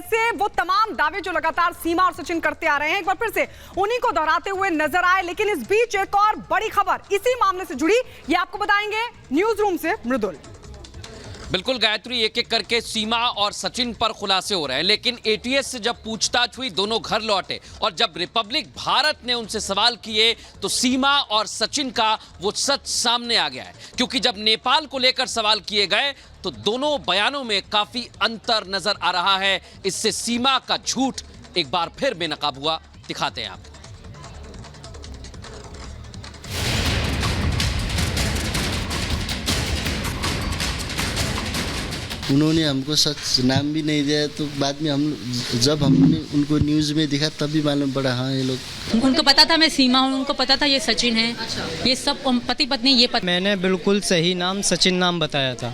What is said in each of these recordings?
कैसे वो तमाम दावे जो लगातार सीमा और सचिन करते आ रहे हैं एक बार फिर से उन्हीं को दोहराते हुए नजर आए। लेकिन इस बीच एक और बड़ी खबर इसी मामले से जुड़ी, ये आपको बताएंगे न्यूज रूम से मृदुल। बिल्कुल गायत्री, एक एक करके सीमा और सचिन पर खुलासे हो रहे हैं। लेकिन एटीएस से जब पूछताछ हुई, दोनों घर लौटे और जब रिपब्लिक भारत ने उनसे सवाल किए तो सीमा और सचिन का वो सच सामने आ गया है। क्योंकि जब नेपाल को लेकर सवाल किए गए तो दोनों बयानों में काफी अंतर नजर आ रहा है। इससे सीमा का झूठ एक बार फिर बेनकाब हुआ। दिखाते हैं आपको। उन्होंने हमको सच नाम भी नहीं दिया, तो बाद में जब हमने उनको न्यूज़ में दिखा तभी मालूम पड़ा हाँ ये लोग। उनको पता था मैं सीमा हूँ, उनको पता था ये सचिन है। अच्छा। ये सब पति पत्नी ये पता। मैंने बिल्कुल सही नाम सचिन नाम बताया था।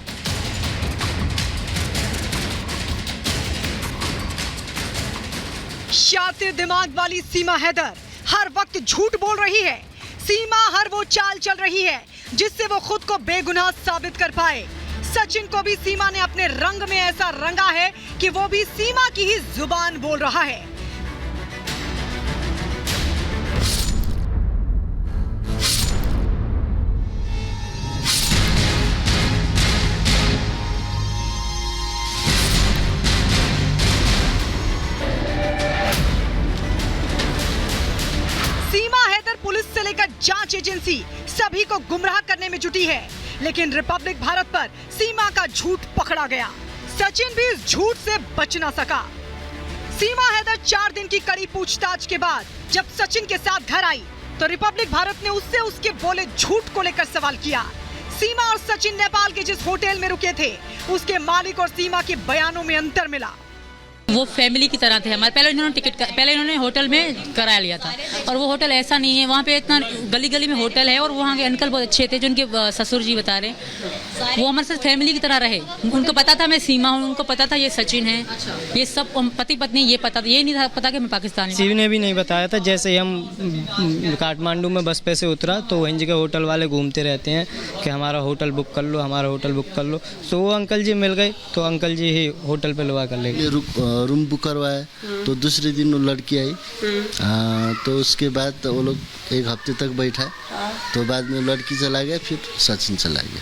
शातिर दिमाग वाली सीमा हैदर हर वक्त झूठ बोल रही है। सीमा हर वो चाल चल रही है जिससे वो खुद को बेगुनाह साबित कर पाए। सचिन को भी सीमा ने अपने रंग में ऐसा रंगा है कि वो भी सीमा की ही जुबान बोल रहा है। सीमा हैदर पुलिस से लेकर जांच एजेंसी सभी को गुमराह करने में जुटी है। लेकिन रिपब्लिक भारत पर सीमा का झूठ पकड़ा गया। सचिन भी इस झूठ से बच ना सका। सीमा हैदर 4 दिन की कड़ी पूछताछ के बाद जब सचिन के साथ घर आई तो रिपब्लिक भारत ने उससे उसके बोले झूठ को लेकर सवाल किया। सीमा और सचिन नेपाल के जिस होटल में रुके थे उसके मालिक और सीमा के बयानों में अंतर मिला। वो फैमिली की तरह थे हमारे। पहले इन्होंने होटल में करा लिया था और वो होटल ऐसा नहीं है। वहाँ पे इतना गली गली में होटल है और वहाँ के अंकल बहुत अच्छे थे जो उनके ससुर जी बता रहे हैं। वो हमारे साथ फैमिली की तरह रहे। उनको पता था मैं सीमा हूँ, उनको पता था ये सचिन है। ये सब पति पत्नी ये पता था। ये नहीं था पता कि मैं पाकिस्तानी। शिव ने भी नहीं बताया था। जैसे ही हम काठमांडू में बस पे से उतरा तो वहीं जगह होटल वाले घूमते रहते हैं कि हमारा होटल बुक कर लो, हमारा होटल बुक कर लो। तो वो अंकल जी मिल गए तो अंकल जी ही होटल पे लगा कर ले गए। रूम बुक करवाया तो दूसरे दिन वो लड़की आई। तो उसके बाद वो लोग 1 हफ्ते तक बैठा। तो बाद में लड़की चला गया, फिर सचिन चला गया।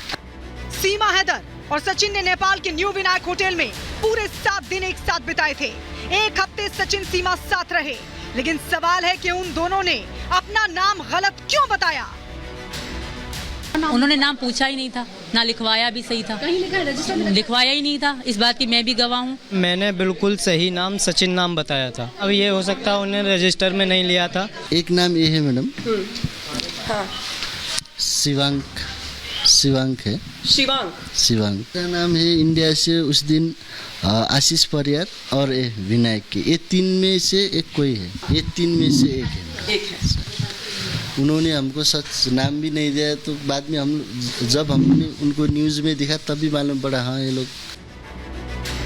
सीमा हैदर और सचिन ने नेपाल के न्यू विनायक होटल में पूरे 7 दिन एक साथ बिताए थे। 1 हफ्ते सचिन सीमा साथ रहे। लेकिन सवाल है कि उन दोनों ने अपना नाम गलत क्यों बताया। उन्होंने नाम पूछा ही नहीं था, ना लिखवाया भी सही था। कहीं लिखा है रजिस्टर में? लिखवाया ही नहीं था। इस बात की मैं भी गवाह हूँ। मैंने बिल्कुल सही नाम सचिन नाम बताया था। अब ये हो सकता है उन्हें रजिस्टर में नहीं लिया था। एक नाम ये है मैडम, शिवांक है। शिवांक का नाम है। इंडिया से उस दिन आशीष परियार और विनायक के, ये 3 में से एक कोई है। ये 3 में से एक है। उन्होंने हमको सच नाम भी नहीं दिया, तो बाद में जब हमने उनको न्यूज़ में दिखा तभी मालूम पड़ा हाँ ये लोग।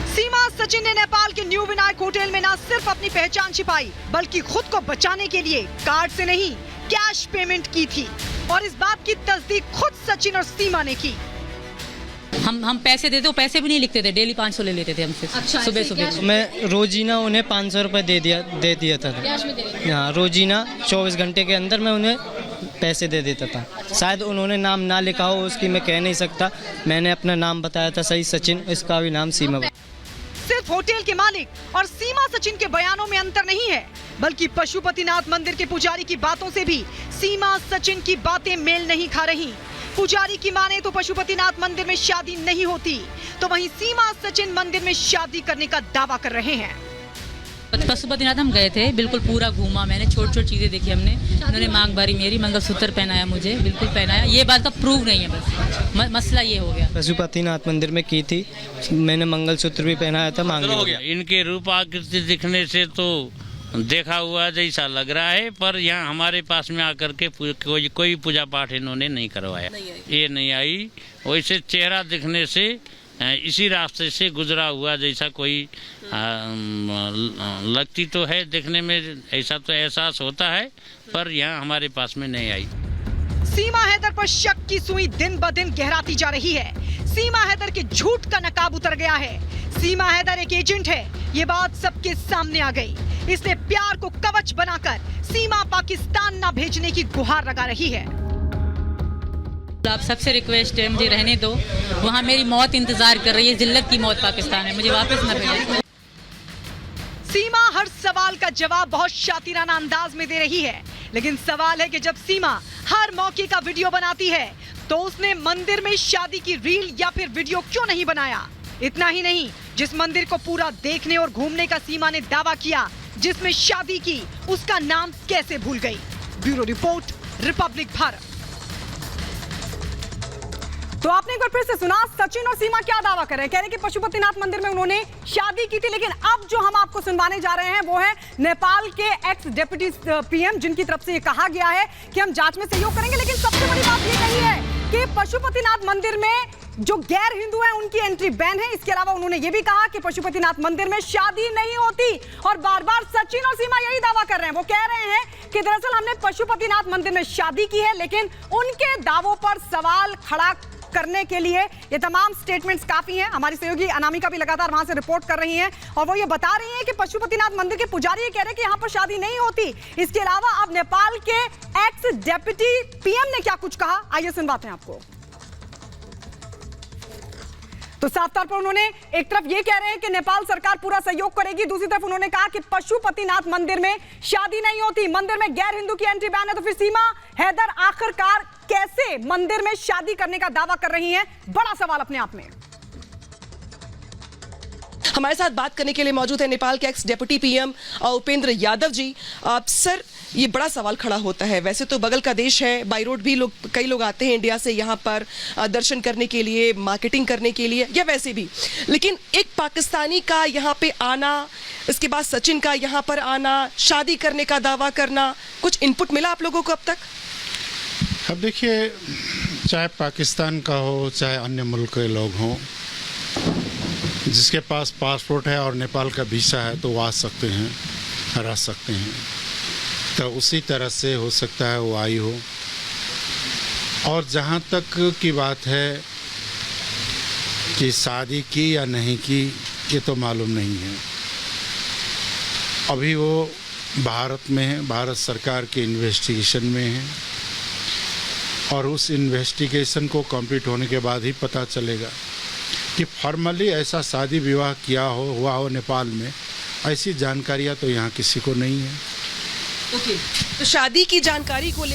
सीमा सचिन ने नेपाल के न्यू विनायक होटल में न सिर्फ अपनी पहचान छिपाई बल्कि खुद को बचाने के लिए कार्ड से नहीं कैश पेमेंट की थी। और इस बात की तस्दीक खुद सचिन और सीमा ने की। हम पैसे देते, पैसे भी नहीं लिखते थे। डेली 500 ले लेते थे हमसे। अच्छा, सुबह मैं रोजीना उन्हें 500 रुपये दे दिया था। हाँ, रोजीना 24 घंटे के अंदर मैं उन्हें पैसे दे देता था। शायद उन्होंने नाम ना लिखा हो, उसकी मैं कह नहीं सकता। मैंने अपना नाम बताया था सही सचिन, इसका भी नाम सीमा। सिर्फ होटल के मालिक और सीमा सचिन के बयानों में अंतर नहीं है बल्कि पशुपतिनाथ मंदिर के पुजारी की बातों से भी सीमा सचिन की बातें मेल नहीं खा रही। पुजारी की माने तो पशुपतिनाथ मंदिर में शादी नहीं होती, तो वहीं सीमा सचिन मंदिर में शादी करने का दावा कर रहे हैं। पशुपतिनाथ हम गए थे, बिल्कुल पूरा घूमा मैंने। छोटी छोटी चीजें देखी हमने। उन्होंने मांग भरी मेरी, मंगलसूत्र पहनाया मुझे, बिल्कुल पहनाया। ये बात का प्रूव नहीं है, बस मसला ये हो गया। पशुपतिनाथ मंदिर में की थी मैंने, मंगलसूत्र भी पहनाया था। मांग हो गया। इनके रूप आकृति दिखने से तो देखा हुआ जैसा लग रहा है, पर यहाँ हमारे पास में आकर के कोई पूजा पाठ इन्होंने नहीं करवाया। ये नहीं आई। वैसे चेहरा दिखने से इसी रास्ते से गुजरा हुआ जैसा कोई लगती तो है, देखने में ऐसा तो एहसास होता है, पर यहाँ हमारे पास में नहीं आई। सीमा हैदर पर शक की सुई दिन ब दिन गहराती जा रही है। सीमा हैदर के झूठ का नकाब उतर गया है। सीमा हैदर एक एजेंट है, ये बात सबके सामने आ गई। इसने प्यार को कवच बनाकर सीमा पाकिस्तान ना भेजने की गुहार लगा रही है। आप सबसे रिक्वेस्ट है, मुझे रहने दो। वहाँ मेरी मौत इंतजार कर रही है, जिल्लत की मौत पाकिस्तान है, मुझे वापस न भेजें। सीमा हर सवाल का जवाब बहुत शातिराना अंदाज में दे रही है, लेकिन सवाल है कि जब सीमा हर मौके का वीडियो बनाती है तो उसने मंदिर में शादी की रील या फिर वीडियो क्यों नहीं बनाया। इतना ही नहीं, जिस मंदिर को पूरा देखने और घूमने का सीमा ने दावा किया, जिसमें शादी की, उसका नाम कैसे भूल गई। Bureau report, Republic Bharat. तो आपने एक बार फिर से सुना सचिन और सीमा क्या दावा कर रहे हैं। कह रहे हैं कि पशुपतिनाथ मंदिर में उन्होंने शादी की थी, लेकिन अब जो हम आपको सुनवाने जा रहे हैं वो है नेपाल के एक्स डिप्टी पीएम, जिनकी तरफ से ये कहा गया है कि हम जांच में सहयोग करेंगे। लेकिन सबसे बड़ी बात ये कही है कि पशुपतिनाथ मंदिर में जो गैर हिंदू है उनकी एंट्री बैन है। इसके अलावा उन्होंने ये भी कहा कि पशुपतिनाथ मंदिर में शादी नहीं होती। और बार बार सचिन और सीमा यही दावा कर रहे हैं। वो कह रहे हैं कि दरअसल हमने पशुपतिनाथ मंदिर में शादी की है, लेकिन उनके दावों पर सवाल खड़ा करने के लिए ये तमाम स्टेटमेंट्स काफी हैं। हमारी सहयोगी अनामिका भी लगातार वहां से रिपोर्ट कर रही हैं और वो ये बता रही हैं कि पशुपतिनाथ मंदिर के पुजारी ये कह रहे हैं कि यहाँ पर शादी नहीं होती। इसके अलावा अब नेपाल के एक्स डिप्टी पीएम ने क्या कुछ कहा, आइए सुनवाते हैं आपको। तो साफ तौर पर उन्होंने एक तरफ ये कह रहे हैं कि नेपाल सरकार पूरा सहयोग करेगी, दूसरी तरफ उन्होंने कहा कि पशुपतिनाथ मंदिर में शादी नहीं होती, मंदिर में गैर हिंदू की एंट्री बैन है। तो फिर सीमा हैदर आखिरकार कैसे मंदिर में शादी करने का दावा कर रही हैं, बड़ा सवाल अपने आप में। हमारे साथ बात करने के लिए मौजूद है नेपाल के ex deputy PM Upendra Yadav ji. Sir, ये बड़ा सवाल खड़ा होता है, वैसे तो बगल का देश है, बाई रोड भी कई लोग आते हैं इंडिया से यहाँ पर दर्शन करने के लिए, मार्केटिंग करने के लिए या वैसे भी, लेकिन एक पाकिस्तानी का यहाँ पे आना, इसके बाद सचिन का यहाँ पर आना, शादी करने का दावा करना, कुछ इनपुट मिला आप लोगों को अब तक? अब देखिए, चाहे पाकिस्तान का हो चाहे अन्य मुल्क के लोग हों, जिसके पास पासपोर्ट है और नेपाल का वीज़ा है तो वो आ सकते हैं, रह सकते हैं। तो उसी तरह से हो सकता है वो आई हो। और जहाँ तक की बात है कि शादी की या नहीं की, ये तो मालूम नहीं है। अभी वो भारत में है, भारत सरकार के इन्वेस्टिगेशन में है और उस इन्वेस्टिगेशन को कंप्लीट होने के बाद ही पता चलेगा कि फॉर्मली ऐसा शादी विवाह हुआ हो नेपाल में। ऐसी जानकारियां तो यहाँ किसी को नहीं है। ओके, तो शादी की जानकारी को